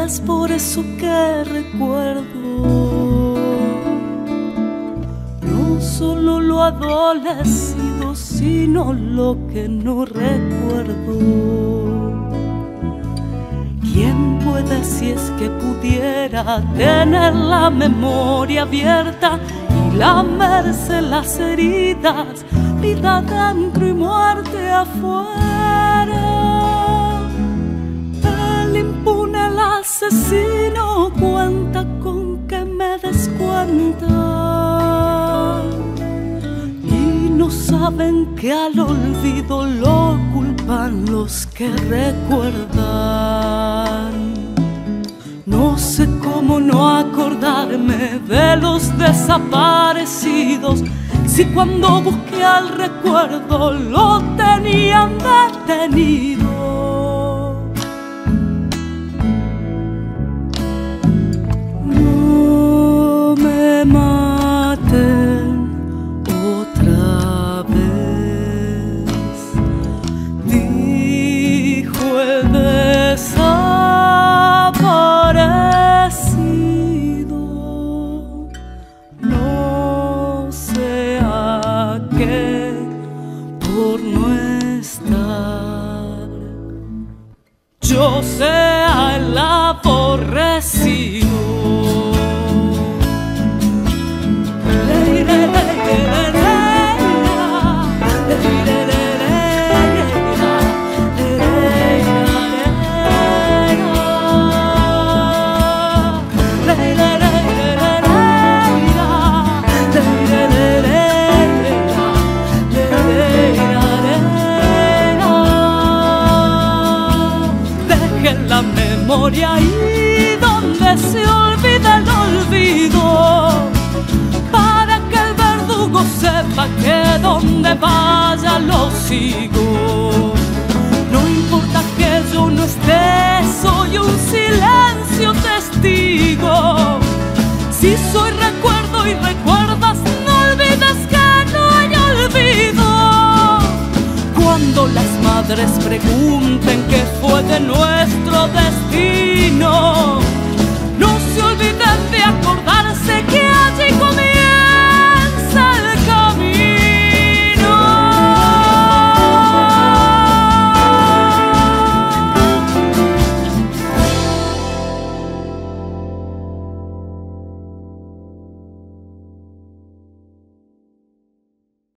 es por eso que recuerdo no solo lo adolecido, sino lo que no recuerdo. ¿Quién puede, si es que pudiera, tener la memoria abierta y lamerse las heridas, vida dentro y muerte afuera? El impune, el asesino, cuenta con que me des cuenta. Y no saben que al olvido lo culpan los que recuerdan. No sé cómo no acordarme de los desaparecidos, si cuando busqué al recuerdo lo tenían detenido. No me maten otra vez, dijo el desaparecido. No sea que por no estar yo sea el aborrecido. La memoria ahí donde se olvida el olvido, para que el verdugo sepa que donde vaya lo sigo. No importa que yo no esté, soy un silencio testigo. Si soy recuerdo y recuerdas, no olvides que no hay olvido. Cuando las madres pregunten qué fue de nuestro destino, no se olviden de acordarse que